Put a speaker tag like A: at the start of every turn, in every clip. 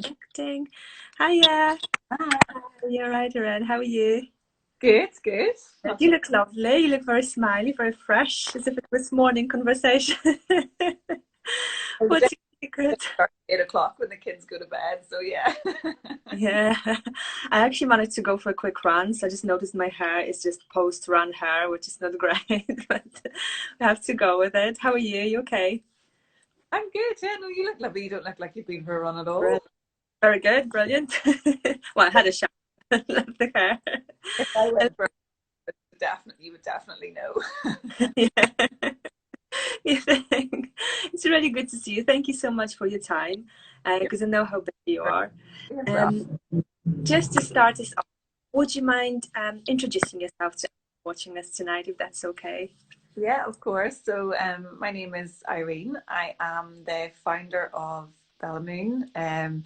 A: Connecting. Hiya.
B: Hi.
A: You're right, Irene. How are you?
B: Good, good. Not
A: You
B: too
A: look lovely. You look very smiley, very fresh, as if it was morning conversation.
B: bad.
A: What's your secret?
B: 8 o'clock when the kids go to bed, so yeah.
A: Yeah, I actually managed to go for a quick run, so I just noticed my hair is just post-run hair, which is not great, but I have to go with it. How are you? You okay?
B: I'm good, yeah. No, you look lovely. You don't look like you've been for a run at all.
A: Brilliant. Very good, brilliant. Well, I had a shower, left the hair.
B: If I went for you would definitely know.
A: Yeah. You think? It's really good to see you. Thank you so much for your time,
B: Yeah,
A: because I know how busy you are.
B: no problem.
A: Um, just to start us off, would you mind introducing yourself to watching us tonight, if that's okay?
B: Yeah, of course. So, my name is Irene. I am the founder of BellaMoon.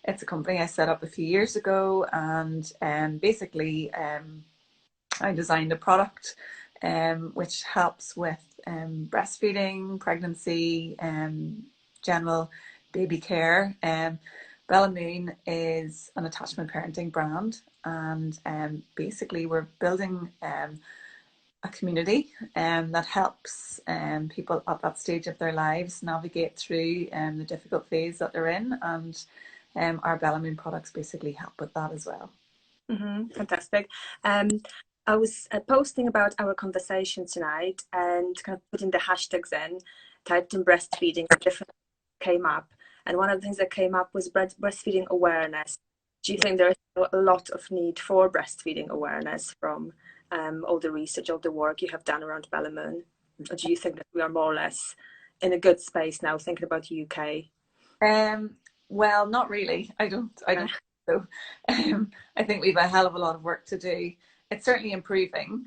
B: It's a company I set up a few years ago, and basically, I designed a product which helps with breastfeeding, pregnancy, general baby care. BellaMoon is an attachment parenting brand, and basically, we're building a community that helps people at that stage of their lives navigate through the difficult phase that they're in, and our BellaMoon products basically help with that as well.
A: Fantastic. Um, I was posting about our conversation tonight and kind of putting the hashtags in, typed in breastfeeding, and different came up. And one of the things that came up was breastfeeding awareness. Do you think there is a lot of need for breastfeeding awareness from all the research, all the work you have done around BellaMoon? Or do you think that we are more or less in a good space now, thinking about UK?
B: Um, well, not really. I don't think so. I think we've a hell of a lot of work to do. It's certainly improving,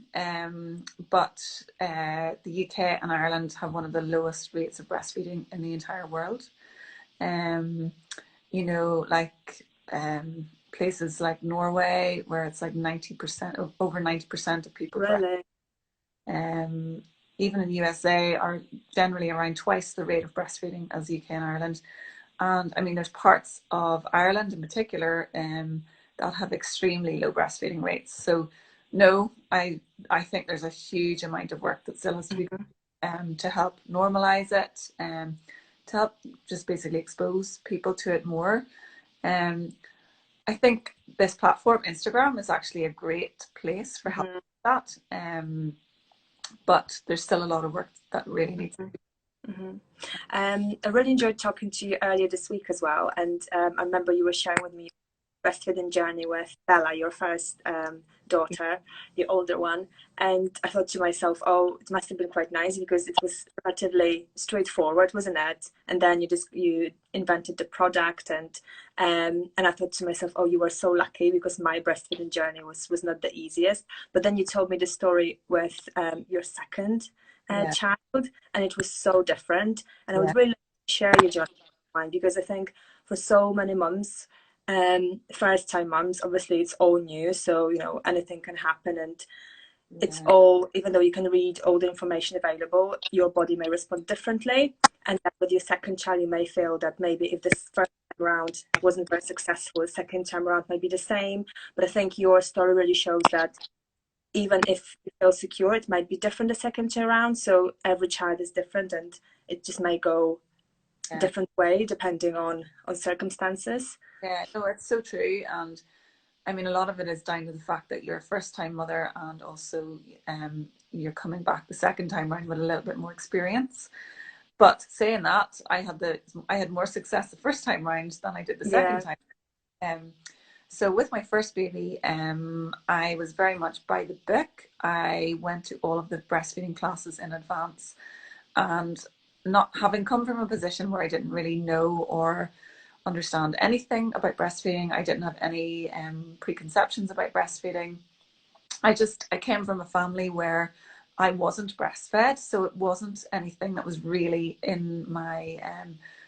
B: but the UK and Ireland have one of the lowest rates of breastfeeding in the entire world. Um, like places like Norway, where it's like 90%, over 90% of people breastfeed.
A: Really?
B: Um, Even in the USA are generally around twice the rate of breastfeeding as the UK and Ireland. And I mean, there's parts of Ireland in particular that have extremely low breastfeeding rates. So, no, I think there's a huge amount of work that still has to be
A: Mhm.
B: to help normalize it, to help just basically expose people to it more. Um, I think this platform, Instagram, is actually a great place for help
A: Mhm.
B: with that. But there's still a lot of work that really needs.
A: Mhm. Mhm. I really enjoyed talking to you earlier this week as well, and I remember you were sharing with me your breastfeeding journey with Bella, your first daughter, the older one, and I thought to myself, oh, it must have been quite nice because it was relatively straightforward, wasn't it? And then you invented the product, and I thought to myself, oh, you were so lucky because my breastfeeding journey was not the easiest. But then you told me the story with your second
B: Yeah,
A: child, and it was so different. And I
B: yeah,
A: would really like to share your journey with mine because I think for so many mums, first time mums, obviously it's all new, so anything can happen, and it's
B: yeah,
A: all, even though you can read all the information available, your body may respond differently. And then with your second child, you may feel that maybe if this first time around wasn't very successful, the second time around may be the same. But I think your story really shows that even if you feel secure, it might be different the second time around. So every child is different, and it just may go a
B: yeah.
A: different way depending on circumstances.
B: Yeah, no, it's so true. And I mean, a lot of it is down to the fact that you're a first time mother, and also you're coming back the second time round with a little bit more experience. But saying that, I had more success the first time round than I did the second
A: Yeah.
B: time. Um, so with my first baby, I was very much by the book. I went to all of the breastfeeding classes in advance, and not having come from a position where I didn't really know or understand anything about breastfeeding, I didn't have any preconceptions about breastfeeding. I came from a family where I wasn't breastfed, so it wasn't anything that was really in my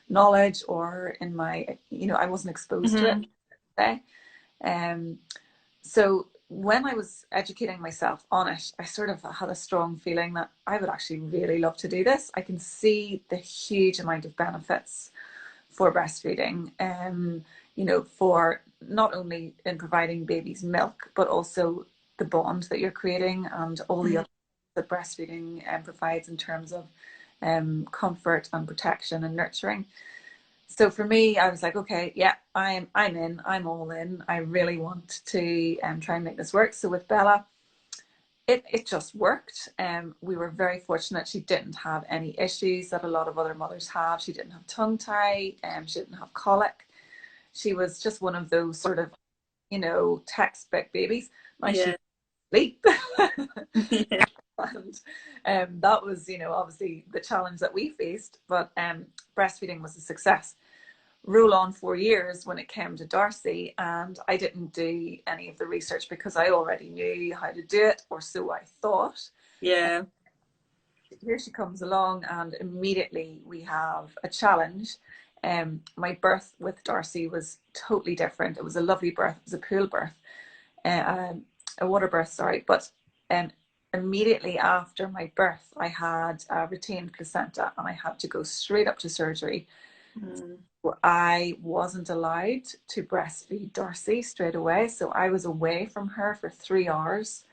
B: knowledge or in my, I wasn't exposed to it.
A: Hmm.
B: Okay? Um, so when I was educating myself on it, I sort of had a strong feeling that I would actually really love to do this. I can see the huge amount of benefits for breastfeeding. you know, for not only in providing babies milk, but also the bond that you're creating and all the other that breastfeeding provides in terms of comfort and protection and nurturing. So for me, I was like, okay, yeah, I'm in, I'm all in. I really want to try and make this work. So with Bella, it just worked. We were very fortunate. She didn't have any issues that a lot of other mothers have. She didn't have tongue tie, she didn't have colic. She was just one of those sort of, you know, textbook babies. Now she
A: Yeah.
B: sleep.
A: Yeah.
B: And that was, you know, obviously the challenge that we faced, but breastfeeding was a success. Roll on 4 years when it came to Darcy, and I didn't do any of the research because I already knew how to do it, or so I thought.
A: Yeah.
B: Here she comes along, and immediately we have a challenge. My birth with Darcy was totally different. It was a lovely birth. It was a pool birth, a water birth, sorry. But um, immediately after my birth, I had a retained placenta, and I had to go straight up to surgery.
A: Mm.
B: I wasn't allowed to breastfeed Darcy straight away, so I was away from her for 3 hours.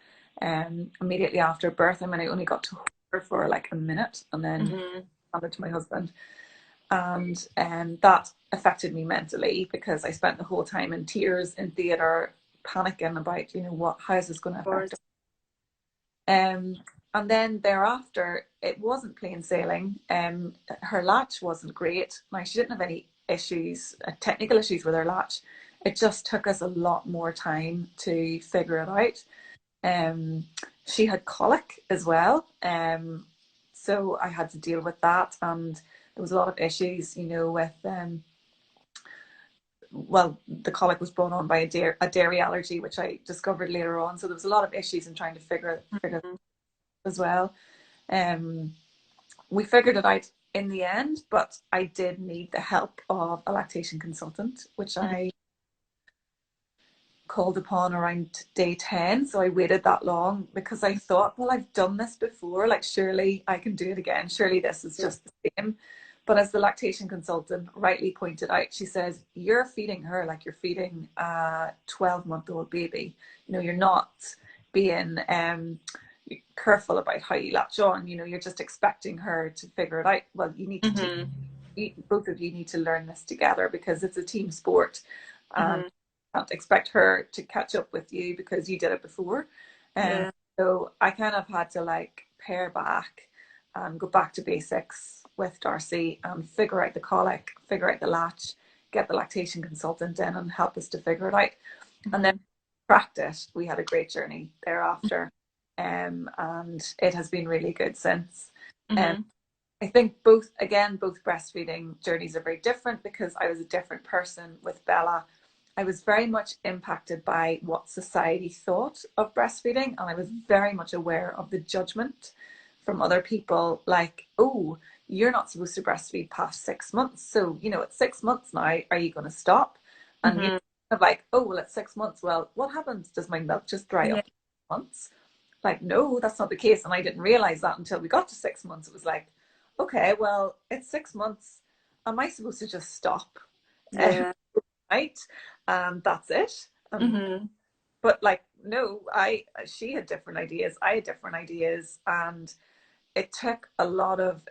B: Immediately after birth, I mean, I only got to hold her for like a minute, and then handed to my husband. And that affected me mentally because I spent the whole time in tears in theatre, panicking about, you know, what, how is this going to
A: Of course.
B: affect her? And then thereafter, it wasn't plain sailing. Her latch wasn't great. Now, she didn't have any issues, technical issues with her latch. It just took us a lot more time to figure it out. She had colic as well. So I had to deal with that. And there was a lot of issues, you know, with, well, the colic was brought on by a dairy allergy, which I discovered later on. So there was a lot of issues in trying to figure as well. We figured it out in the end, but I did need the help of a lactation consultant, which I called upon around day 10. So I waited that long because I thought, well, I've done this before. Like, surely I can do it again. Surely this is just the same. But as the lactation consultant rightly pointed out, she says, you're feeding her like you're feeding a 12-month-old baby. You know, you're not being careful about how you latch on. You know, you're just expecting her to figure it out. Well, you need to both of you need to learn this together because it's a team sport. And can't expect her to catch up with you because you did it before. And so I kind of had to like pare back and go back to basics with Darcy and figure out the colic, figure out the latch, get the lactation consultant in and help us to figure it out. And then practice. We had a great journey thereafter. And it has been really good since. I think both breastfeeding journeys are very different because I was a different person with Bella. I was very much impacted by what society thought of breastfeeding, and I was very much aware of the judgment from other people, like, oh, you're not supposed to breastfeed past 6 months. So, you know, at 6 months now, are you going to stop? And you're kind of like, oh, well, at 6 months, well, what happens? Does my milk just dry up in months? Like, no, that's not the case. And I didn't realize that until we got to 6 months. It was like, okay, well, it's 6 months. Am I supposed to just stop? Right? That's it. But like, no, she had different ideas. I had different ideas. And it took a lot of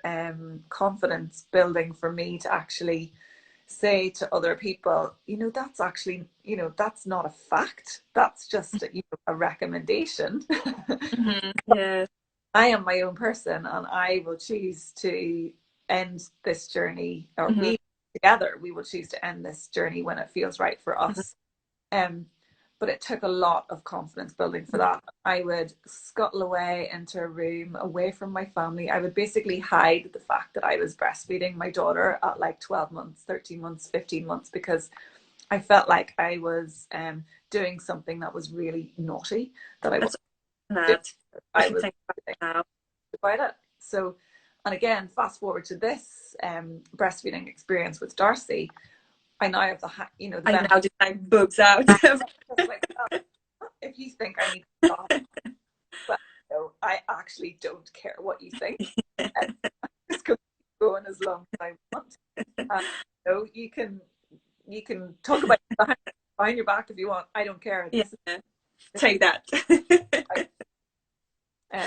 B: confidence building for me to actually say to other people, you know, that's actually, you know, that's not a fact. That's just, you know, a recommendation.
A: Yeah.
B: I am my own person and I will choose to end this journey, or we together, we will choose to end this journey when it feels right for us. But it took a lot of confidence building for that. I would scuttle away into a room away from my family. I would basically hide the fact that I was breastfeeding my daughter at like 12 months, 13 months, 15 months, because I felt like I was doing something that was really naughty, that I
A: That's
B: wasn't doing.
A: that. I
B: I
A: can
B: was
A: think about
B: about it. So, and again, fast forward to this breastfeeding experience with Darcy, I now have the, you know, the
A: it now. I
B: benefit.
A: now just like boobs out.
B: Like, if you think I need to stop, but no, I actually don't care what you think. I'm just going as long as I want. You know, you can you can talk about it behind your back if you want. I don't care.
A: Yeah,
B: This
A: take that.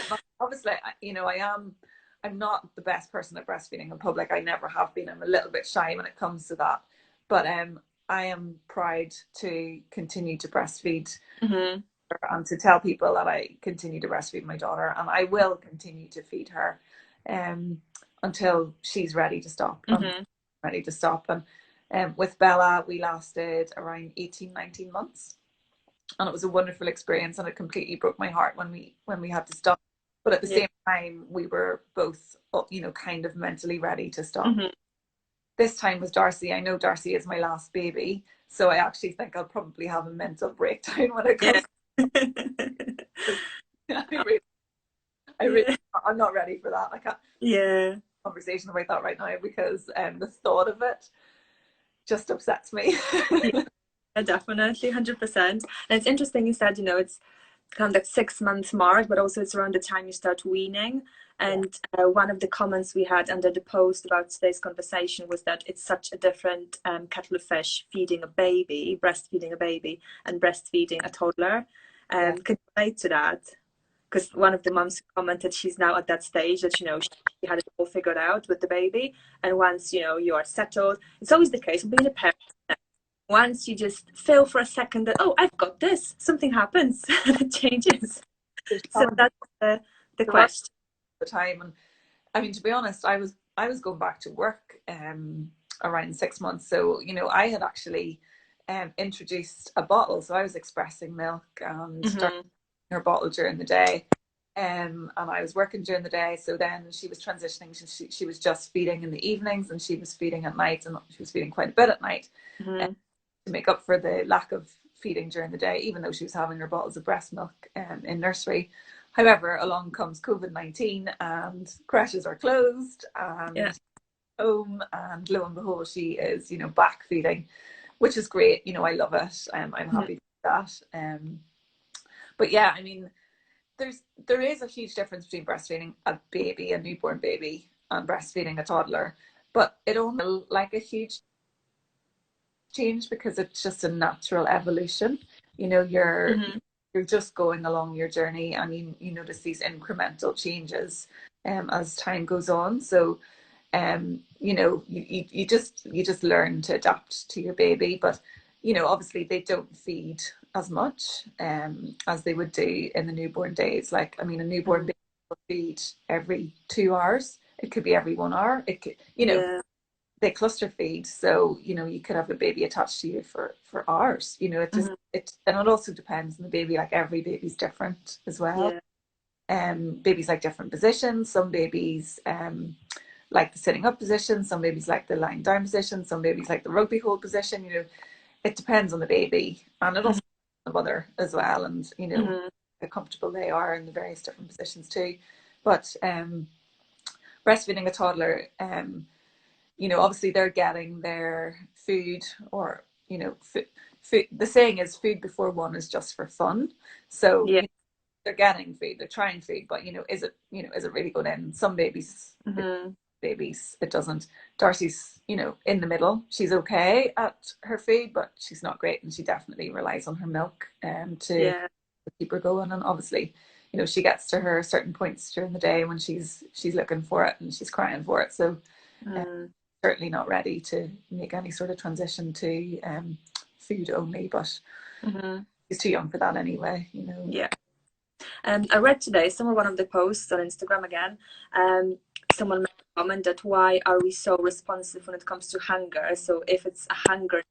B: but obviously, you know, I'm not the best person at breastfeeding in public. I never have been. I'm a little bit shy when it comes to that. But I am proud to continue to breastfeed
A: Mm-hmm.
B: and to tell people that I continue to breastfeed my daughter, and I will continue to feed her until she's ready to stop.
A: Mm-hmm.
B: Ready to stop. And with Bella, we lasted around 18, 19 months. And it was a wonderful experience, and it completely broke my heart when we had to stop. But at the
A: Yeah.
B: same time, we were both, you know, kind of mentally ready to stop.
A: Mm-hmm.
B: This time was Darcy. I know Darcy is my last baby, so I actually think I'll probably have a mental breakdown when it
A: Yeah.
B: comes. I really,
A: Yeah.
B: I'm not ready for that. I can't
A: Yeah.
B: conversation about that right now because the thought of it just upsets me.
A: Yeah, definitely, 100%. And it's interesting you said, you know, it's kind of that 6 month mark, but also it's around the time you start weaning. And one of the comments we had under the post about today's conversation was that it's such a different kettle of fish feeding a baby, breastfeeding a baby, and breastfeeding a toddler.
B: Yeah.
A: Can you relate to that? Because one of the moms commented she's now at that stage that, you know, she had it all figured out with the baby. And once, you know, you are settled, it's always the case of being a parent. Once you just feel for a second that, oh, I've got this, something happens and it changes.
B: There's
A: So that's the
B: the right
A: question.
B: time. And I mean, to be honest, I was going back to work around 6 months. So, you know, I had actually introduced a bottle. So I was expressing milk and starting
A: Mm-hmm.
B: her bottle during the day. And I was working during the day. So then she was transitioning. She was just feeding in the evenings, and she was feeding at night, and she was feeding quite a bit at night
A: Mm-hmm.
B: to make up for the lack of feeding during the day, even though she was having her bottles of breast milk in nursery. However, along comes COVID-19 and creches are closed
A: Yeah.
B: and home, and lo and behold, she is, you know, back feeding, which is great. You know, I love it. I'm
A: Mm-hmm.
B: happy with that. But yeah, I mean, there is a huge difference between breastfeeding a baby, a newborn baby, and breastfeeding a toddler. But it only like a huge change because it's just a natural evolution. You know,
A: Mm-hmm.
B: you're just going along your journey, and you notice these incremental changes as time goes on. So you know, you just learn to adapt to your baby. But you know, obviously they don't feed as much as they would do in the newborn days. Like, I mean, a newborn
A: Mm-hmm.
B: baby will feed every 2 hours. It could be every 1 hour. It could, you know,
A: Yeah.
B: they cluster feed, so you know you could have a baby attached to you for hours. You know, it just
A: Mm-hmm.
B: it and it also depends on the baby. Like, every baby's different as well.
A: Yeah.
B: Babies like different positions. Some babies like the sitting up position, some babies like the lying down position, some babies like the rugby hold position. You know, it depends on the baby, and it
A: Mm-hmm.
B: also depends on the mother as well, and you know
A: Mm-hmm.
B: how comfortable they are in the various different positions too. But breastfeeding a toddler, you know, obviously they're getting their food, or you know, food. The saying is, food before one is just for fun. So
A: Yeah.
B: you know, they're getting food, they're trying food, but you know, is it really going in? Some
A: Mm-hmm.
B: babies it doesn't. Darcy's, you know, in the middle. She's okay at her food, but she's not great, and she definitely relies on her milk to
A: Yeah.
B: keep her going. And obviously, you know, she gets to her certain points during the day when she's looking for it and she's crying for it. So
A: Mm-hmm.
B: certainly not ready to make any sort of transition to food only, but
A: Mm-hmm.
B: he's too young for that anyway, you know.
A: Yeah. I read today, somewhere one of the posts on Instagram again, someone made a comment that why are we so responsive when it comes to hunger? So if it's a hunger,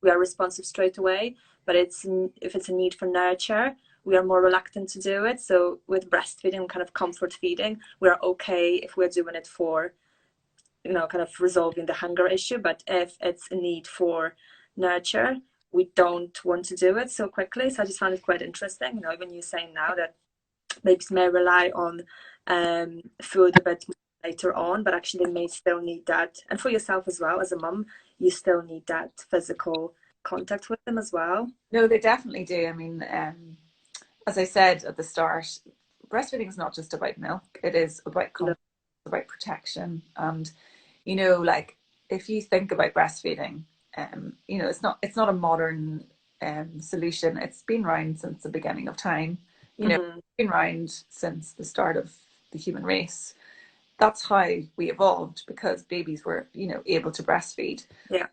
A: we are responsive straight away, but if it's a need for nurture, we are more reluctant to do it. So with breastfeeding, kind of comfort feeding, we're okay if we're doing it for, you know, kind of resolving the hunger issue. But if it's a need for nurture, we don't want to do it so quickly. So I just found it quite interesting, you know, even you saying now that babies may rely on food a bit later on, but actually they may still need that. And for yourself as well, as a mum, you still need that physical contact with them as well.
B: No, they definitely do. I mean, as I said at the start, breastfeeding is not just about milk. It is about
A: No.
B: comfort, about protection. And, you know, like, if you think about breastfeeding, you know, it's not a modern solution. It's been around since the beginning of time. You know,
A: Mm-hmm.
B: it's been around since the start of the human race. That's how we evolved, because babies were, you know, able to breastfeed.
A: Yeah.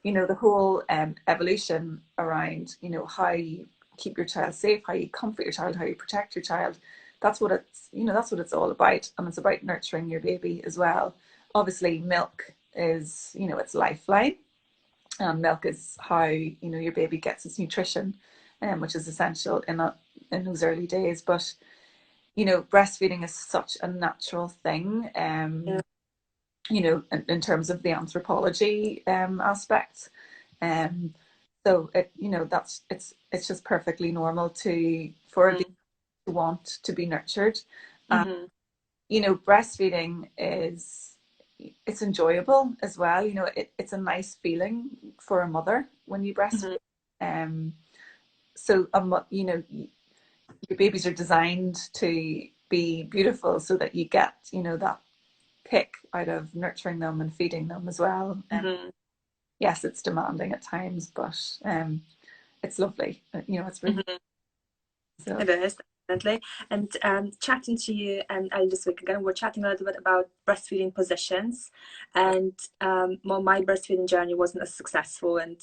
B: You know, the whole evolution around, you know, how you keep your child safe, how you comfort your child, how you protect your child. That's what it's, you know, that's what it's all about. And it's about nurturing your baby as well. Obviously, milk is, you know, its lifeline. And milk is how, you know, your baby gets its nutrition, which is essential in those early days. But, you know, breastfeeding is such a natural thing.
A: Yeah.
B: You know, in terms of the anthropology aspects. Um, so it, you know, that's it's just perfectly normal to for a baby to want to be nurtured. And
A: Mm-hmm.
B: you know, breastfeeding is it's enjoyable as well. You know, it's a nice feeling for a mother when you breastfeed.
A: Mm-hmm.
B: Um, so you know, your babies are designed to be beautiful so that you get, you know, that kick out of nurturing them and feeding them as well.
A: Mm-hmm.
B: Yes, it's demanding at times, but it's lovely. You know, it's really
A: Mm-hmm.
B: so.
A: It is, definitely. And chatting to you and earlier this week again, we're chatting a little bit about breastfeeding positions. And well, my breastfeeding journey wasn't as successful. And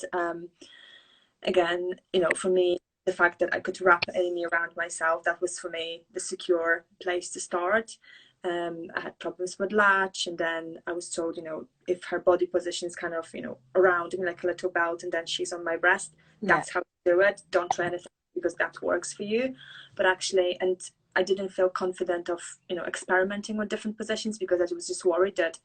A: again, you know, for me, the fact that I could wrap Amy around myself, that was for me the secure place to start. I had problems with latch, and then I was told, you know, if her body position is kind of, you know, around me like a little belt, and then she's on my breast,
B: Yeah,
A: that's how you do it. Don't try anything because that works for you. But actually, and I didn't feel confident of, you know, experimenting with different positions because I was just worried that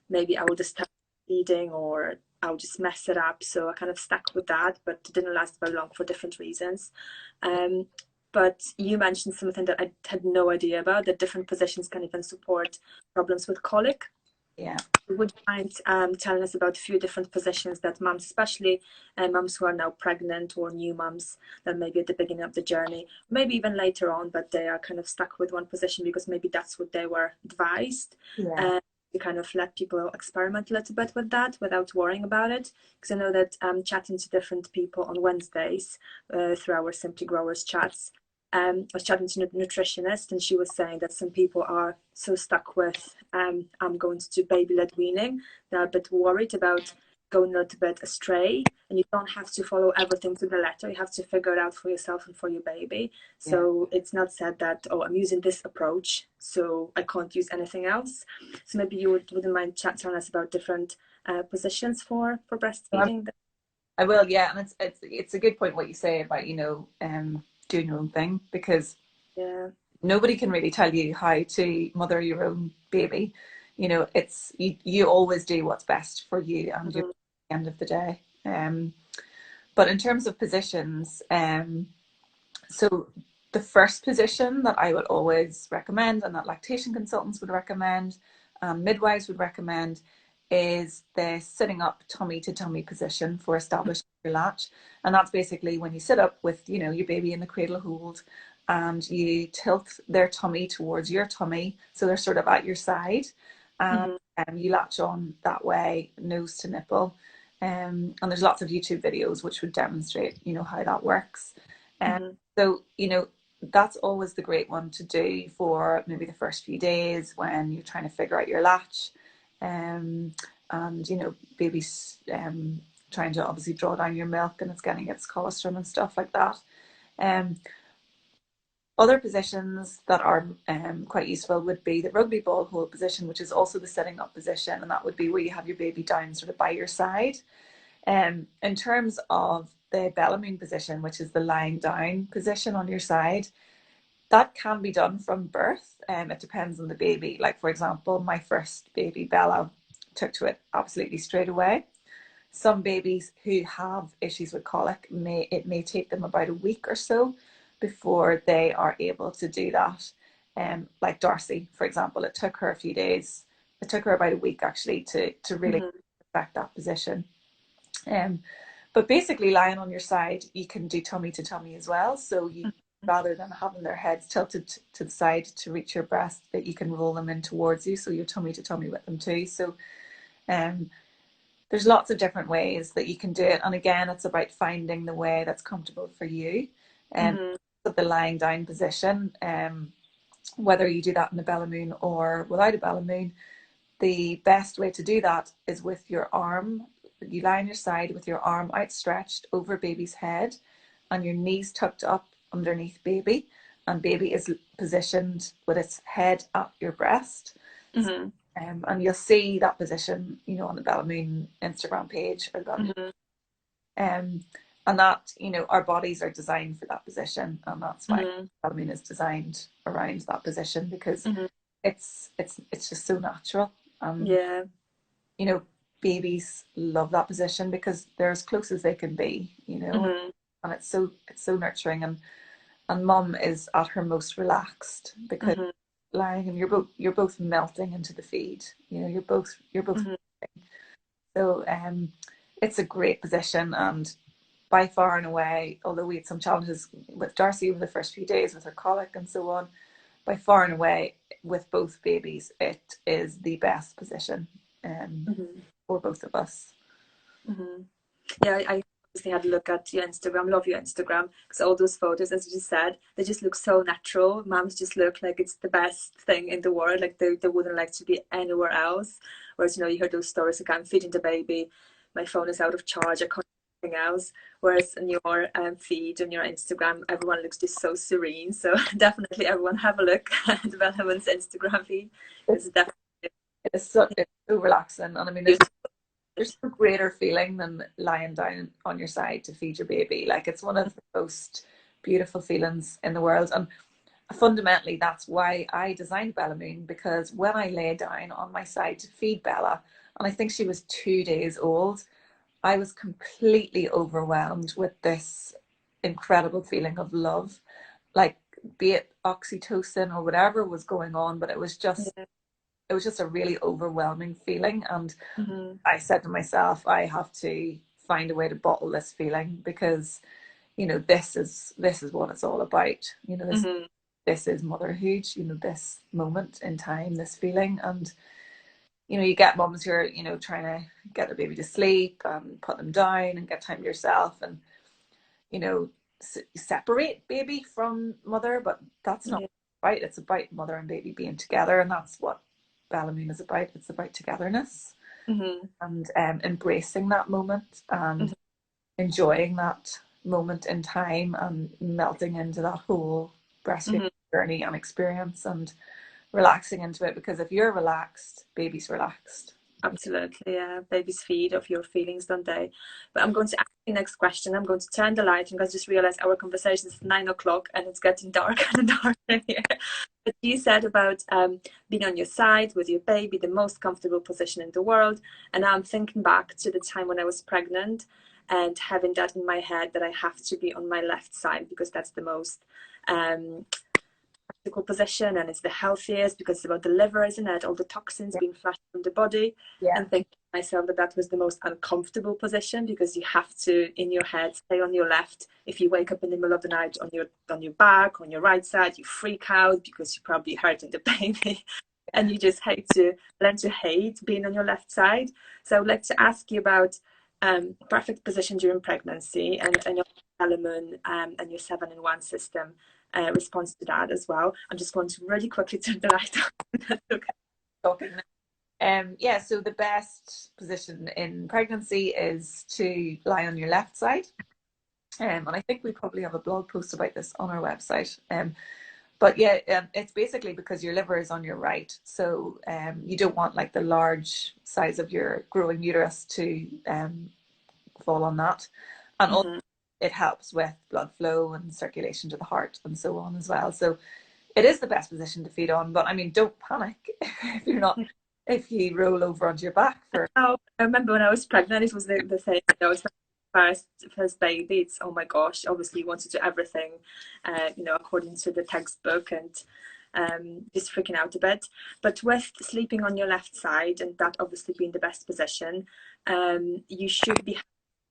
A: maybe I would just start bleeding or I'll just mess it up. So I kind of stuck with that, but it didn't last very long for different reasons. Um, but you mentioned something that I had no idea about, that different positions can even support problems with colic.
B: yeah,
A: Would you mind telling us about a few different positions that mums, especially mums who are now pregnant or new mums, that maybe at the beginning of the journey, maybe even later on, but they are kind of stuck with one position because maybe that's what they were advised.
B: yeah,
A: Uh, to kind of let people experiment a little bit with that without worrying about it. Because I know that chatting to different people on Wednesdays through our Simply Growers chats, I was chatting to a nutritionist, and she was saying that some people are so stuck with I'm going to do baby-led weaning, they're a bit worried about going a little bit astray, and you don't have to follow everything to the letter. You have to figure it out for yourself and for your baby.
B: yeah.
A: So it's not said that, oh, I'm using this approach, so I can't use anything else. So maybe you wouldn't mind telling us about different positions for breastfeeding.
B: I will, yeah, and it's a good point what you say about, you know, doing your own thing, because
A: Yeah.
B: nobody can really tell you how to mother your own baby. You know, it's you always do what's best for you and you at
A: Mm-hmm.
B: the end of the day. But in terms of positions, so the first position that I would always recommend, and that lactation consultants would recommend, midwives would recommend, is the sitting up tummy to tummy position for establishing your latch. And that's basically when you sit up with, you know, your baby in the cradle hold, and you tilt their tummy towards your tummy, so they're sort of at your side, and
A: Mm-hmm.
B: you latch on that way, nose to nipple. And there's lots of YouTube videos which would demonstrate, you know, how that works. Um,
A: Mm-hmm.
B: so, you know, that's always the great one to do for maybe the first few days when you're trying to figure out your latch. And, you know, baby's trying to obviously draw down your milk and it's getting its colostrum and stuff like that. Um, Other positions that are quite useful would be the rugby ball hold position, which is also the sitting up position, and that would be where you have your baby down sort of by your side. In terms of the BellaMoon position, which is the lying down position on your side, that can be done from birth. It depends on the baby. Like, for example, my first baby, Bella, took to it absolutely straight away. Some babies who have issues with colic, it may take them about a week or so before they are able to do that. Like Darcy, for example, it took her a few days. It took her about a week actually to really
A: Mm-hmm.
B: perfect that position. Um, but basically, lying on your side, you can do tummy to tummy as well. So you, rather than having their heads tilted to the side to reach your breast, that you can roll them in towards you, so you're tummy to tummy with them too. So, um, there's lots of different ways that you can do it. And again, it's about finding the way that's comfortable for you. And the lying down position, whether you do that in the BellaMoon or without a BellaMoon, the best way to do that is with your arm. You lie on your side with your arm outstretched over baby's head and your knees tucked up underneath baby, and baby is positioned with its head at your breast. And you'll see that position, you know, on the BellaMoon Instagram page or BellaMoon. And that, you know, our bodies are designed for that position, and that's why BellaMoon is designed around that position, because it's just so natural.
A: Yeah.
B: You know, babies love that position because they're as close as they can be, you know, and it's so nurturing, and mum is at her most relaxed because lying and you're both melting into the feed, you know, you're both so it's a great position. And by far and away, although we had some challenges with Darcy over the first few days with her colic and so on, by far and away with both babies, it is the best position for both of us.
A: Yeah, I obviously had a look at your Instagram. Love your Instagram, because all those photos, as you just said, they just look so natural. Mums just look like it's the best thing in the world. Like they wouldn't like to be anywhere else. Whereas, you know, you hear those stories like, I'm feeding the baby, my phone is out of charge, I can't do anything else. Whereas in your feed on your Instagram, everyone looks just so serene. So definitely everyone have a look at BellaMoon's Instagram feed. It's definitely
B: it's so relaxing. And I mean, there's no greater feeling than lying down on your side to feed your baby. Like, it's one of the most beautiful feelings in the world. And fundamentally, that's why I designed BellaMoon, because when I lay down on my side to feed Bella, and I think she was 2 days old, I was completely overwhelmed with this incredible feeling of love, like, be it oxytocin or whatever was going on, but it was just a really overwhelming feeling. And I said to myself, I have to find a way to bottle this feeling, because, you know, this is what it's all about. You know, this is motherhood, you know, this moment in time, this feeling. And, you know, you get mums who are, you know, trying to get their baby to sleep and put them down and get time to yourself, and, you know, separate baby from mother, but that's not right. It's about mother and baby being together, and that's what BellaMoon is about. It's about togetherness and embracing that moment and enjoying that moment in time and melting into that whole breastfeeding journey and experience and relaxing into it. Because if you're relaxed, baby's relaxed.
A: Absolutely, yeah. Babies feed off your feelings, don't they? But I'm going to ask the next question. I'm going to turn the light, because I just realized our conversation is 9 o'clock and it's getting darker and darker here. But you said about being on your side with your baby, the most comfortable position in the world. And I'm thinking back to the time when I was pregnant and having that in my head that I have to be on my left side, because that's the most position, and it's the healthiest, because it's about the liver, isn't it? All the toxins being flushed from the body. And thinking to myself that was the most uncomfortable position, because you have to, in your head, stay on your left. If you wake up in the middle of the night on your back, on your right side, you freak out because you're probably hurting the baby. And you just learn to hate being on your left side. So I would like to ask you about perfect position during pregnancy, and your BellaMoon and your 7-in-1 system response to that as well. I'm just going to really quickly turn the light on.
B: Okay. Yeah, so the best position in pregnancy is to lie on your left side. And I think we probably have a blog post about this on our website. But yeah, it's basically because your liver is on your right. So you don't want like the large size of your growing uterus to fall on that. And also it helps with blood flow and circulation to the heart and so on as well. So it is the best position to feed on. But I mean, don't panic if you roll over onto your back for.
A: Oh, I remember when I was pregnant, it was the thing. I was first baby. It's, oh my gosh, obviously you want to do everything, you know, according to the textbook, and just freaking out a bit. But with sleeping on your left side, and that obviously being the best position, you should be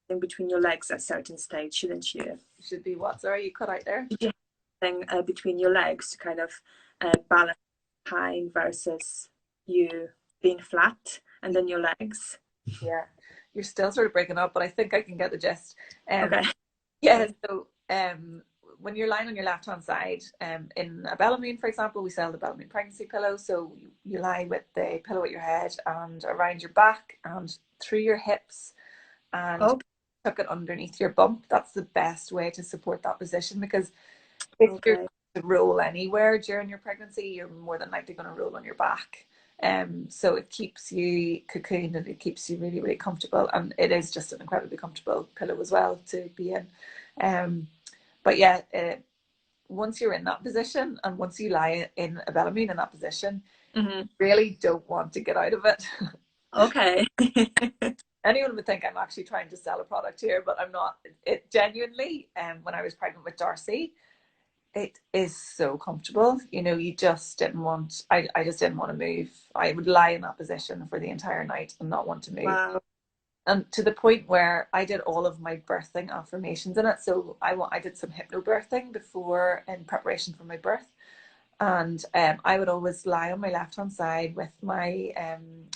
A: having between your legs at a certain stage, shouldn't you?
B: Should be what? Sorry, you cut out there.
A: Should you have something between your legs to kind of balance time versus you being flat, and then your legs?
B: you're still sort of breaking up, but I think I can get the gist.
A: Okay.
B: Yeah, so when you're lying on your left hand side, in a BellaMoon, for example, we sell the BellaMoon pregnancy pillow. So you lie with the pillow at your head and around your back and through your hips, and
A: Okay.
B: tuck it underneath your bump. That's the best way to support that position, because if you're
A: Okay.
B: to roll anywhere during your pregnancy, you're more than likely going to roll on your back. So it keeps you cocooned and it keeps you really, really comfortable. And it is just an incredibly comfortable pillow as well to be in. But yeah, once you're in that position and once you lie in a BellaMoon in that position,
A: Mm-hmm.
B: really don't want to get out of it.
A: Okay.
B: Anyone would think I'm actually trying to sell a product here, but I'm not. It genuinely, when I was pregnant with Darcy, it is so comfortable. You know, you just didn't want, I just didn't want to move. I would lie in that position for the entire night and not want to move.
A: Wow.
B: And to the point where I did all of my birthing affirmations in it. So I did some hypno birthing before in preparation for my birth. And I would always lie on my left hand side with my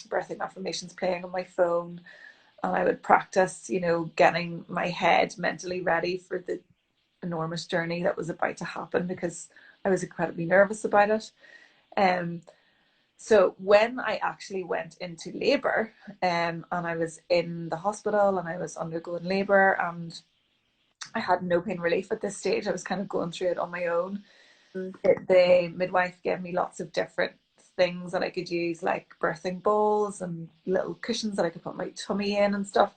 B: birthing affirmations playing on my phone. And I would practice, you know, getting my head mentally ready for the enormous journey that was about to happen, because I was incredibly nervous about it. So when I actually went into labour, and I was in the hospital and I was undergoing labour, and I had no pain relief at this stage. I was kind of going through it on my own.
A: Mm.
B: The midwife gave me lots of different things that I could use, like birthing balls and little cushions that I could put my tummy in and stuff.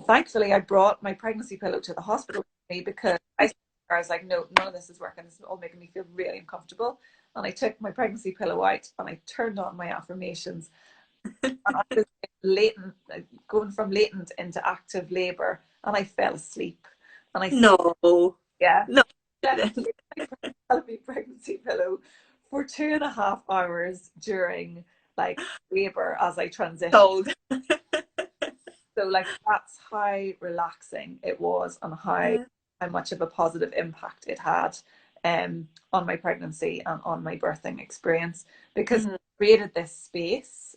B: Thankfully, I brought my pregnancy pillow to the hospital with me, because I was like, no, none of this is working. This is all making me feel really uncomfortable. And I took my pregnancy pillow out and I turned on my affirmations. And I was latent, going from latent into active labour, and I fell asleep. And I
A: No.
B: yeah,
A: No.
B: slept in my pregnancy pillow for 2.5 hours during like labour as I transitioned.
A: Sold.
B: So like that's how relaxing it was, and
A: Yeah.
B: how much of a positive impact it had on my pregnancy and on my birthing experience, because
A: Mm-hmm.
B: it created this space,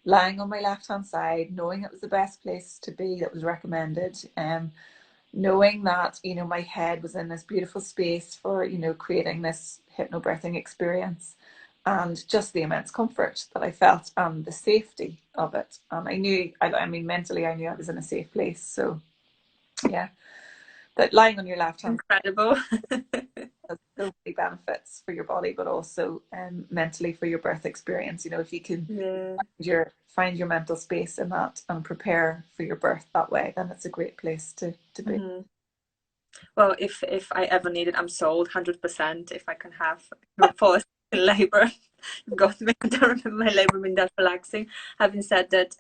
B: lying on my left hand side, knowing it was the best place to be that was recommended, knowing that, you know, my head was in this beautiful space for, you know, creating this hypnobirthing experience, and just the immense comfort that I felt and the safety of it. And I knew, I mean, mentally, I knew I was in a safe place. So, yeah, that lying on your left hand
A: Incredible.
B: has so many benefits for your body, but also mentally for your birth experience. You know, if you can
A: Yeah.
B: find your mental space in that and prepare for your birth that way, then it's a great place to be.
A: Mm-hmm. Well, if I ever need it, I'm sold 100%. If I can have fall in labor, got me. I don't remember my labor being that relaxing. Having said that,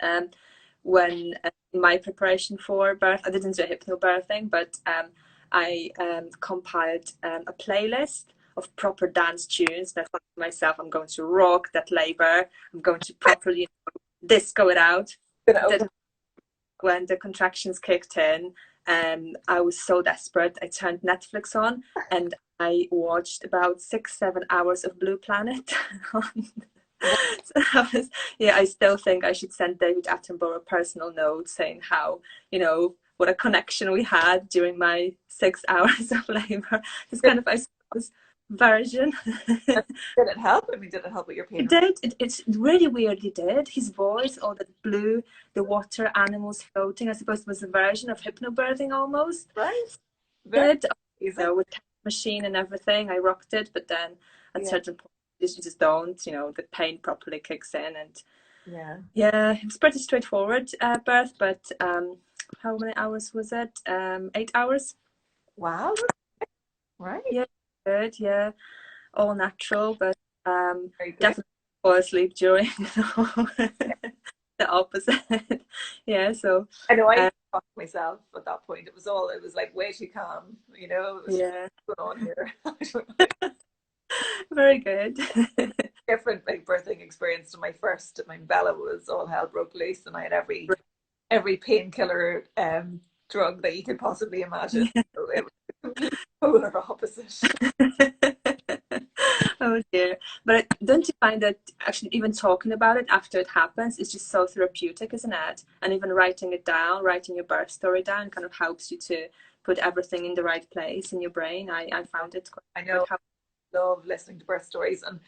A: when in my preparation for birth, I didn't do hypnobirthing, but I compiled a playlist of proper dance tunes. And I thought to myself, I'm going to rock that labor. I'm going to properly disco it out. That when the contractions kicked in, I was so desperate. I turned Netflix on and I watched about 6-7 hours of Blue Planet. So yeah, I still think I should send David Attenborough a personal note saying how, you know, what a connection we had during my 6 hours of labor. This kind of, I suppose, version.
B: Did it help? I mean, did it help with your pain?
A: It did. It really weirdly did. His voice, all that blue, the water, animals floating. I suppose it was a version of hypnobirthing almost.
B: Right? Very
A: Did
B: easy.
A: you know, with time machine and everything, I rocked it. But then at
B: Yeah.
A: certain point, you just don't. You know, the pain properly kicks in, and
B: Yeah.
A: yeah, it was pretty straightforward birth. But how many hours was it? 8 hours.
B: Wow. Right.
A: Yeah, good. Yeah, all natural, but
B: Very good.
A: definitely fall asleep during. The opposite. Yeah, so
B: I know I
A: uh,
B: talked myself at that point. It was like way too calm, you know, it was
A: yeah,
B: going on here. I don't know.
A: very good.
B: Different big birthing experience to my first. My Bella was all hell broke loose, and I had every painkiller drug that you could possibly imagine. So it was a complete polar opposite.
A: Oh Yeah, but don't you find that actually even talking about it after it happens is just so therapeutic, isn't it? And even writing it down, writing your birth story down, kind of helps you to put everything in the right place in your brain. I found it
B: I
A: quite
B: know,
A: helpful.
B: I love listening to birth stories, and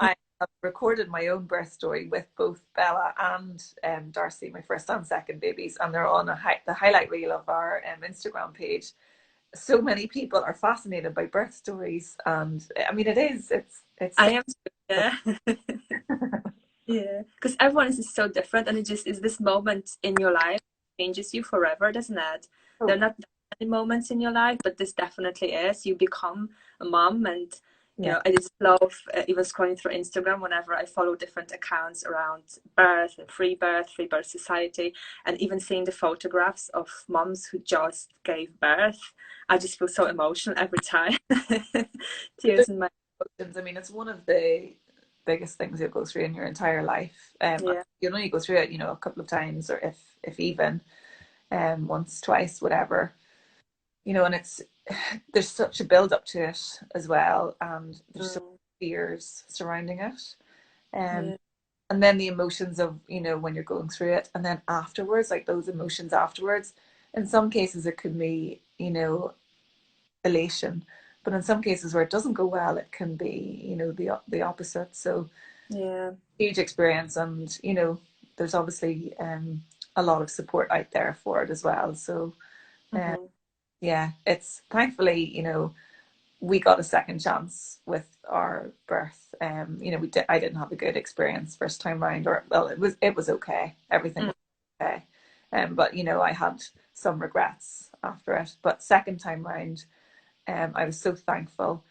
B: I have recorded my own birth story with both Bella and Darcy, my first and second babies, and they're on the highlight reel of our Instagram page. So many people are fascinated by birth stories, and I mean, it's
A: I
B: so
A: am too, yeah. Yeah, because everyone is so different, and it just is this moment in your life changes you forever, doesn't it? There are not that many moments in your life, but this definitely is. You become a mom, and
B: yeah,
A: I just love even scrolling through Instagram whenever I follow different accounts around birth and free birth society, and even seeing the photographs of moms who just gave birth. I just feel so emotional every time. Tears in my
B: emotions. I mean, it's one of the biggest things you'll go through in your entire life.
A: yeah.
B: You'll only go through it, a couple of times, or if even once, twice, whatever. And there's such a build up to it as well, and there's so
A: Mm,
B: many fears surrounding it. Um,
A: yeah.
B: and then the emotions of, when you're going through it, and then afterwards, like those emotions afterwards. In some cases, it can be, elation, but in some cases where it doesn't go well, it can be, the opposite. So
A: Yeah.
B: huge experience, and there's obviously a lot of support out there for it as well. So uh,
A: Hmm.
B: yeah, it's thankfully, we got a second chance with our birth. I didn't have a good experience first time round, or well, it was okay. Everything
A: Mm,
B: was okay. But I had some regrets after it. But second time round, I was so thankful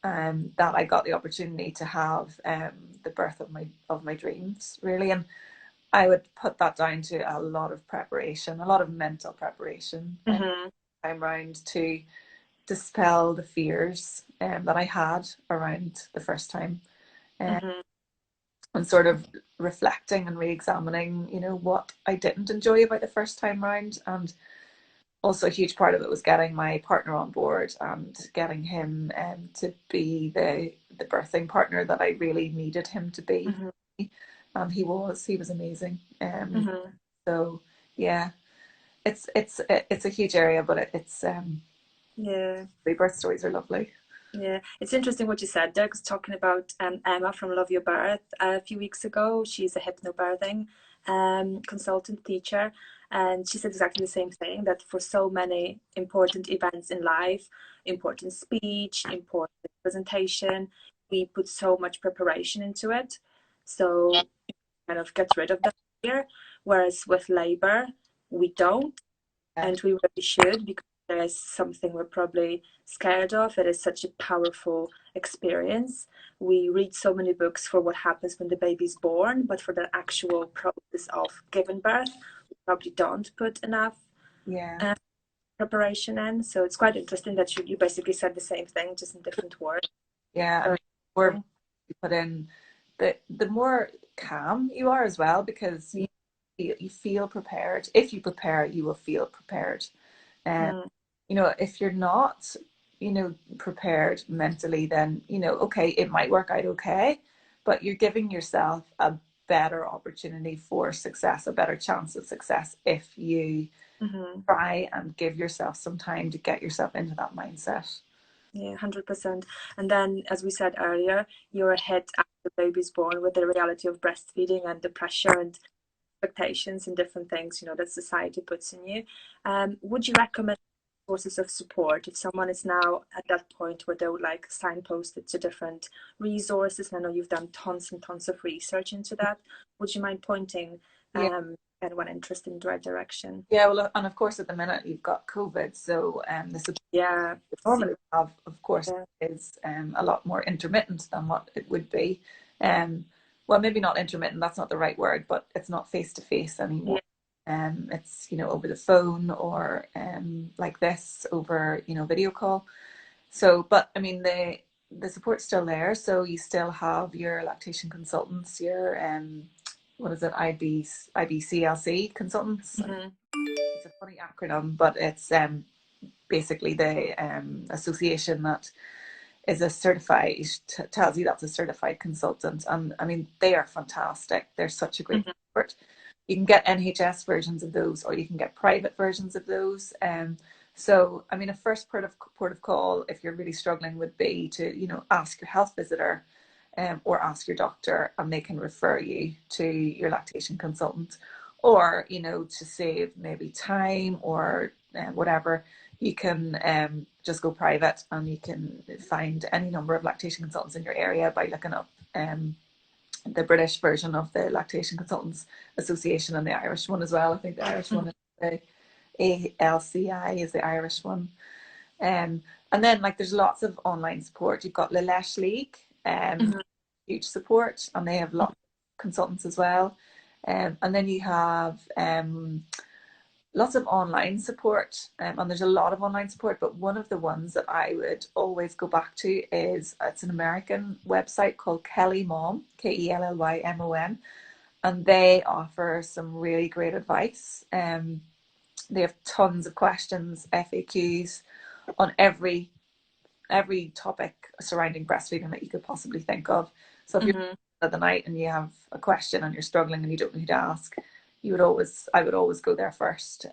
B: that I got the opportunity to have the birth of my dreams, really. And I would put that down to a lot of preparation, a lot of mental preparation,
A: mhm,
B: time round to dispel the fears that I had around the first time, uh,
A: mhm,
B: and sort of reflecting and re-examining, what I didn't enjoy about the first time round. And also a huge part of it was getting my partner on board and getting him to be the birthing partner that I really needed him to be.
A: mhm,
B: And he was amazing.
A: mhm.
B: So yeah, it's a huge area, but
A: Yeah,
B: the birth stories are lovely.
A: yeah. It's interesting what you said there, because talking about Emma from Love Your Birth a few weeks ago, she's a hypno birthing consultant teacher, and she said exactly the same thing, that for so many important events in life, important speech, important presentation, we put so much preparation into it. So kind of get rid of that fear. Whereas with labor, we don't.
B: Yeah,
A: And we really should, because there is something we're probably scared of. It is such a powerful experience. We read so many books for what happens when the baby's born, but for the actual process of giving birth, we probably don't put enough
B: yeah,
A: uh, preparation in. So it's quite interesting that you basically said the same thing, just in different words.
B: yeah. And
A: Very
B: the more
A: interesting.
B: you put in, the more calm you are as well, because
A: Yeah.
B: you feel prepared. If you prepare, you will feel prepared. And
A: Mm,
B: if you're not, prepared mentally, then okay, it might work out okay, but you're giving yourself a better opportunity for success, a better chance of success if you
A: mhm.
B: try and give yourself some time to get yourself into that mindset.
A: Yeah, 100%. And then, as we said earlier, you're ahead after the baby's born with the reality of breastfeeding and the pressure and expectations and different things, that society puts in you. Would you recommend sources of support if someone is now at that point where they would like signpost it to different resources? And I know you've done tons and tons of research into that. Would you mind pointing
B: Yeah.
A: anyone interested in the right direction?
B: Yeah, well, and of course, at the minute you've got COVID, so the support
A: Yeah,
B: you
A: see,
B: normally have, of course,
A: yeah,
B: is a lot more intermittent than what it would be. Um, well, maybe not intermittent, that's not the right word, but it's not face to face anymore.
A: yeah,
B: It's, over the phone, or like this over, video call. So, but I mean, the support's still there. So you still have your lactation consultants, your what is it, IBCLC consultants.
A: mhm,
B: It's a funny acronym, but it's basically the association that is a certified, tells you that's a certified consultant. And I mean, they are fantastic. They're such a great support. You can get NHS versions of those, or you can get private versions of those. So, I mean, a first port of call, if you're really struggling, would be to, you know, ask your health visitor, or ask your doctor, and they can refer you to your lactation consultant. Or, you know, to save maybe time or whatever, you can just go private, and you can find any number of lactation consultants in your area by looking up the British version of the Lactation Consultants Association, and the Irish one as well. I think the Irish one is the ALCI is the Irish one. And then, like, there's lots of online support. You've got Lesh League, huge support, and they have lots of consultants as well. And then you have lots of online support, and there's a lot of online support, but one of the ones that I would always go back to is, it's an American website called Kelly Mom, KELLYMOM, and they offer some really great advice. They have tons of questions, FAQs on every topic surrounding breastfeeding that you could possibly think of. So if you're at the night and you have a question and you're struggling and you don't know who to ask, I would always go there first.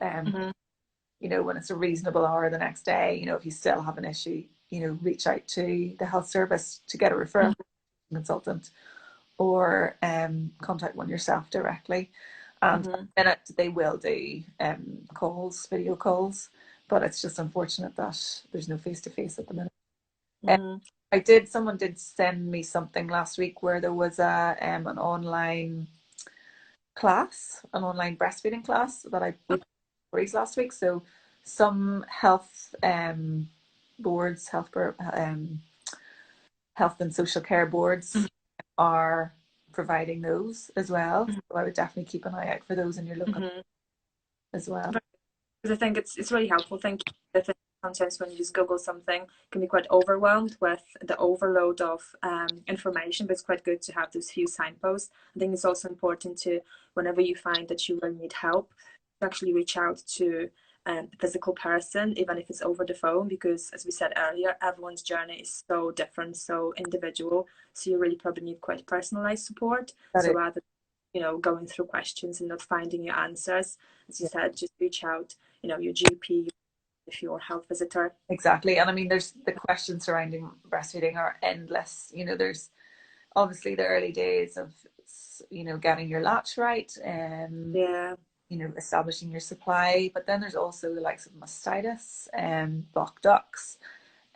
B: You know, when it's a reasonable hour the next day, you know, if you still have an issue, you know, reach out to the health service to get a referral consultant, or contact one yourself directly. And then they will do calls, video calls, but it's just unfortunate that there's no face-to-face at the minute. Someone did send me something last week where there was an online class, an online breastfeeding class that I put stories last week. So some health boards, health and social care boards are providing those as well. So I would definitely keep an eye out for those in your local as well.
A: Because I think it's really helpful. Thank you. I think sometimes when you just Google something, you can be quite overwhelmed with the overload of information, but it's quite good to have those few signposts. I think it's also important to, whenever you find that you really need help, to actually reach out to a physical person, even if it's over the phone, because as we said earlier, everyone's journey is so different, so individual. So you really probably need quite personalized support. So rather than, you know, going through questions and not finding your answers, as you said, just reach out, you know, your GP, if you're a health visitor.
B: Exactly. And I mean, there's the questions surrounding breastfeeding are endless. You know, there's obviously the early days of, you know, getting your latch right, and you know, establishing your supply, but then there's also the likes of mastitis and blocked ducts,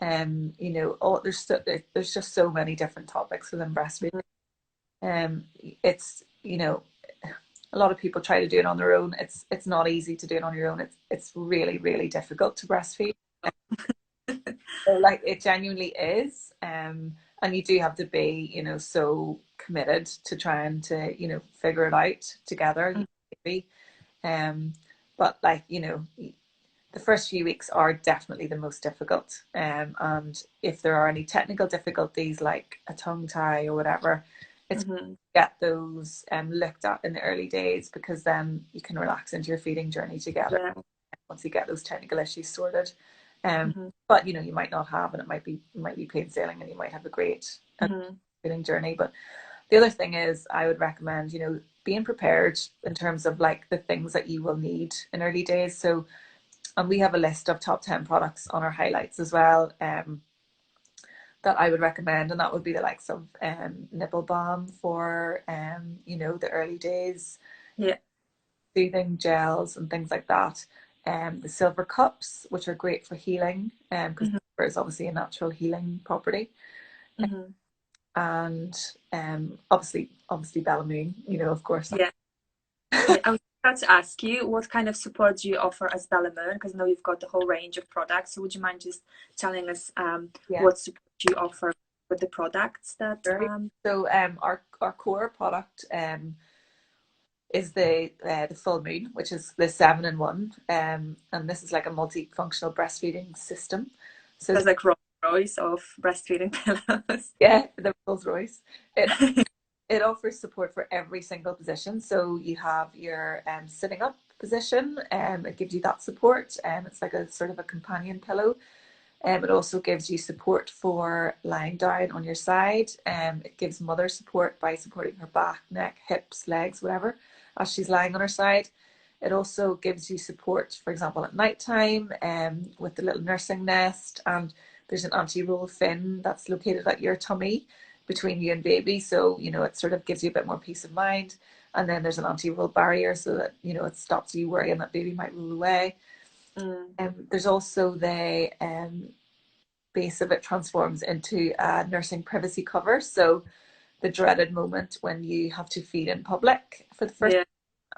B: and you know, there's just so many different topics within breastfeeding. It's, you know, a lot of people try to do it on their own. It's not easy to do it on your own. It's really, really difficult to breastfeed. So, like, it genuinely is, and you do have to be, you know, so committed to trying to, you know, figure it out together. But, like, you know, the first few weeks are definitely the most difficult, and if there are any technical difficulties like a tongue tie or whatever, it's get those looked at in the early days, because then you can relax into your feeding journey together once you get those technical issues sorted. But you know, you might not have, and it might be plain sailing, and you might have a great feeding journey. But the other thing is, I would recommend, you know, being prepared in terms of like the things that you will need in early days. So, and we have a list of top 10 products on our highlights as well, that I would recommend, and that would be the likes of nipple balm for you know, the early days, soothing gels and things like that. The silver cups, which are great for healing, because silver is obviously a natural healing property. And obviously BellaMoon, you know, of course.
A: I was about to ask you, what kind of support do you offer as BellaMoon? Because I know you've got the whole range of products. So would you mind just telling us what support you offer with the products that?
B: So our core product is the Full Moon, which is the 7-in-1, and this is like a multifunctional breastfeeding system. So
A: it's like Rolls Royce of breastfeeding pillows.
B: Yeah, the Rolls Royce. It offers support for every single position. So you have your sitting up position, it gives you that support, it's like a sort of a companion pillow. It also gives you support for lying down on your side. It gives mother support by supporting her back, neck, hips, legs, whatever, as she's lying on her side. It also gives you support, for example, at night time with the little nursing nest. And there's an anti-roll fin that's located at your tummy between you and baby. So, you know, it sort of gives you a bit more peace of mind. And then there's an anti-roll barrier so that, you know, it stops you worrying that baby might roll away. There's also the base of it transforms into a nursing privacy cover. So the dreaded moment when you have to feed in public for the first time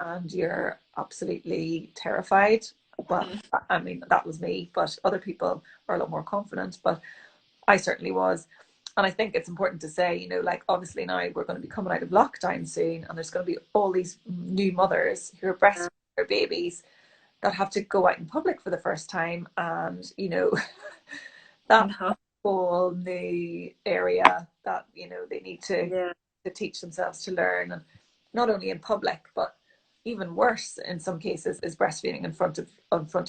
B: and you're absolutely terrified. Well, I mean, that was me, but other people are a lot more confident, but I certainly was. And I think it's important to say, you know, like obviously now we're going to be coming out of lockdown soon and there's going to be all these new mothers who are breastfeeding their babies that have to go out in public for the first time, and you know that whole new area that you know they need to teach themselves to learn, and not only in public but even worse in some cases is breastfeeding in front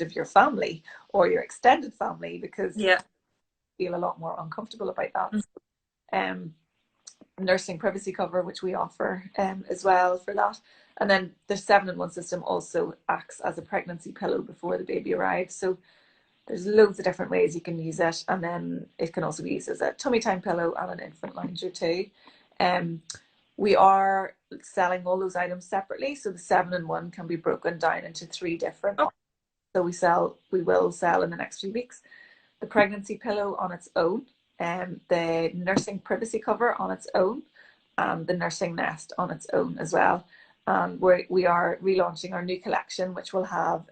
B: of your family or your extended family, because you feel a lot more uncomfortable about that. Nursing privacy cover, which we offer as well for that. And then the 7-in-1 system also acts as a pregnancy pillow before the baby arrives. So there's loads of different ways you can use it. And then it can also be used as a tummy time pillow and an infant lounger too. We are selling all those items separately. So the 7-in-1 can be broken down into 3 different options. So we will sell in the next few weeks the pregnancy pillow on its own, the nursing privacy cover on its own, and the nursing nest on its own as well. And we are relaunching our new collection, which will have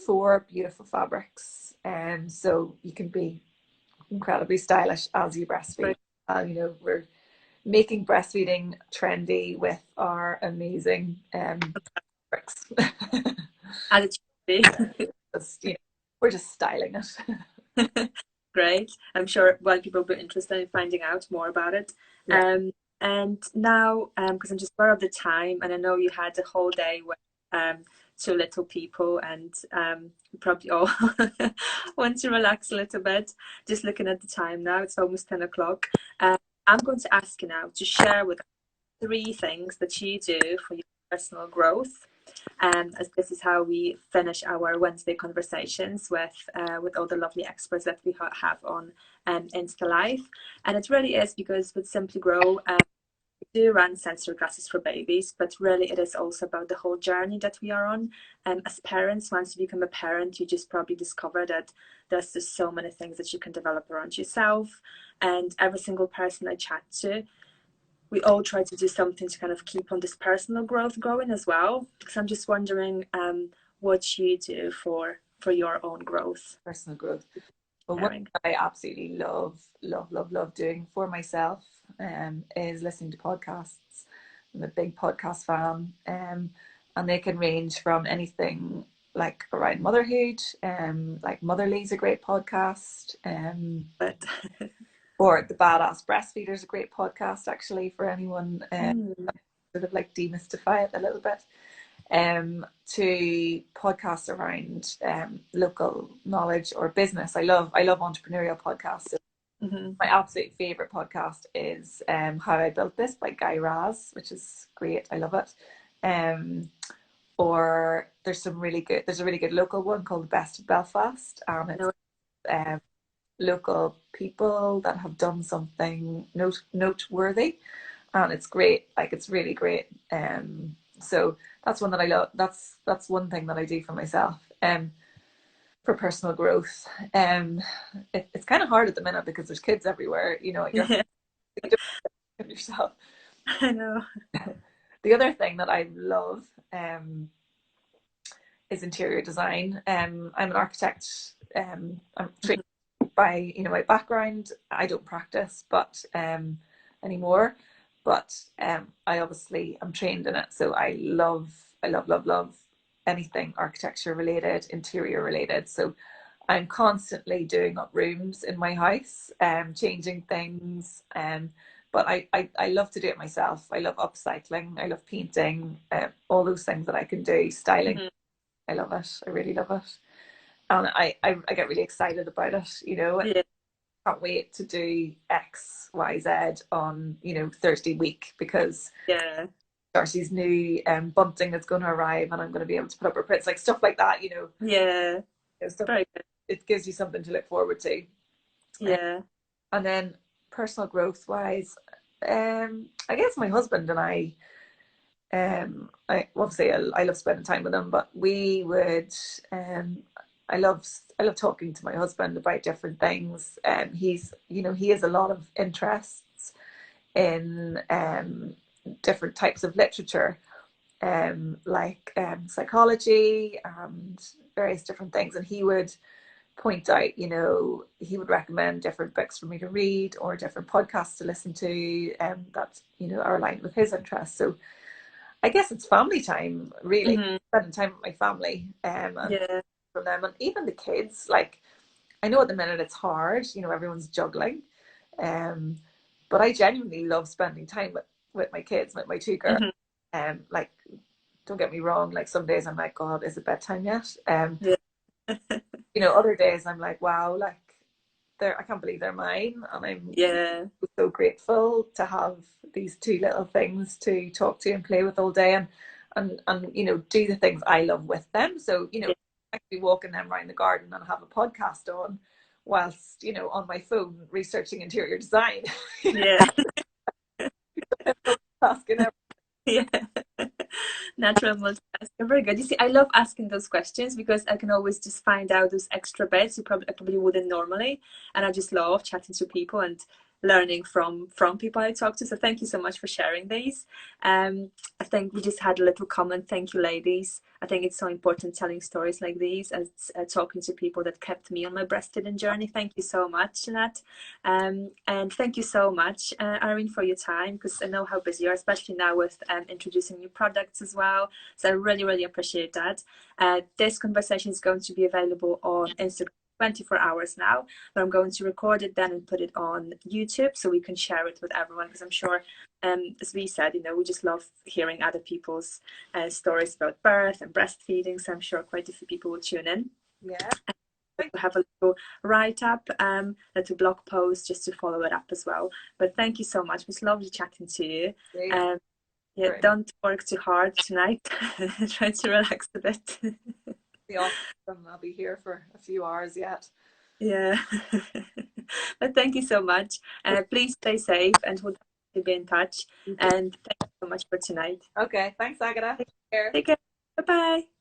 B: 4 beautiful fabrics, and so you can be incredibly stylish as you breastfeed. And you know, we're making breastfeeding trendy with our amazing fabrics.
A: As it should be.
B: Just, you know, we're just styling it.
A: Great. I'm sure people will be interested in finding out more about it. And now, because I'm just aware of the time, and I know you had a whole day with 2 little people, and you probably all want to relax a little bit. Just looking at the time now, it's almost 10 o'clock. I'm going to ask you now to share with us 3 things that you do for your personal growth. As this is how we finish our Wednesday conversations with all the lovely experts that we have on Insta Live. And it really is because with Simply Grow, we do run sensory classes for babies, but really it is also about the whole journey that we are on. As parents, once you become a parent, you just probably discover that there's just so many things that you can develop around yourself. And every single person I chat to, we all try to do something to kind of keep on this personal growth going as well. Because I'm just wondering what you do for your own growth.
B: Personal growth. But what I absolutely love doing for myself is listening to podcasts. I'm a big podcast fan, and they can range from anything like around motherhood, like Motherly's a great podcast, or The Badass Breastfeeder is a great podcast actually for anyone sort of like demystify it a little bit, to podcasts around local knowledge or business. I love entrepreneurial podcasts. So my absolute favorite podcast is How I Built This by Guy Raz, which is great. I love it. Or there's a really good local one called The Best of Belfast, and it's local people that have done something noteworthy, and it's great. Like, it's really great. So that's one that I love. That's one thing that I do for myself, for personal growth. It's kind of hard at the minute because there's kids everywhere, you know, you don't yourself.
A: I know.
B: The other thing that I love is interior design. I'm an architect. I'm trained by, you know, my background. I don't practice but anymore, but I obviously am trained in it. So I love anything architecture related, interior related. So I'm constantly doing up rooms in my house, changing things. But I love to do it myself. I love upcycling. I love painting, all those things that I can do. Styling. I love it. I really love it. and I get really excited about it, you know.
A: Yeah,
B: Can't wait to do X, Y, Z on, you know, Thursday week, because
A: yeah,
B: Darcy's new bunting is going to arrive and I'm going to be able to put up her prints, like stuff like that,
A: yeah.
B: stuff.
A: Very good.
B: It gives you something to look forward to. Uh,
A: Yeah.
B: and then personal growth wise, I guess my husband and I obviously I love spending time with him, but we would, I love I love talking to my husband about different things. He's, he has a lot of interests in different types of literature, like psychology and various different things. And he would point out, he would recommend different books for me to read or different podcasts to listen to, that, are aligned with his interests. So I guess it's family time, really,
A: Hmm.
B: spending time with my family, and
A: Yeah.
B: from them, and even the kids. Like, I know at the minute it's hard, everyone's juggling, um, but I genuinely love spending time with my kids, with my two girls.
A: Hmm.
B: Like, don't get me wrong, like some days I'm like, God, is it bedtime yet?
A: Yeah.
B: Other days I'm like, wow, like I can't believe they're mine, and I'm
A: Yeah.
B: so grateful to have these two little things to talk to and play with all day, and do the things I love with them. So
A: Yeah.
B: I could be walking them around the garden and have a podcast on whilst on my phone researching interior design.
A: Yeah.
B: Asking everything.
A: Yeah. Natural multitasker. Very good. You see, I love asking those questions because I can always just find out those extra bits I probably wouldn't normally. And I just love chatting to people and learning from people I talk to. So thank you so much for sharing these. I think we just had a little comment. Thank you, ladies. I think it's so important telling stories like these and talking to people that kept me on my breastfeeding journey. Thank you so much, Jeanette. And thank you so much, Irene, for your time, because I know how busy you are, especially now with introducing new products as well. So I really, really appreciate that. This conversation is going to be available on Instagram 24 hours now, but I'm going to record it then and put it on YouTube so we can share it with everyone, because I'm sure, as we said, we just love hearing other people's stories about birth and breastfeeding. So I'm sure quite a few people will tune in.
B: Yeah.
A: We'll have a little write-up, a little blog post just to follow it up as well. But thank you so much. It was lovely chatting to you. Yeah, don't work too hard tonight. Try to relax a bit.
B: The office, and I'll be here for a few hours yet.
A: Yeah. But thank you so much. Please stay safe and we'll be in touch. And thank you so much for tonight.
B: Okay, thanks, Agata. Take care.
A: Take care. Bye-bye.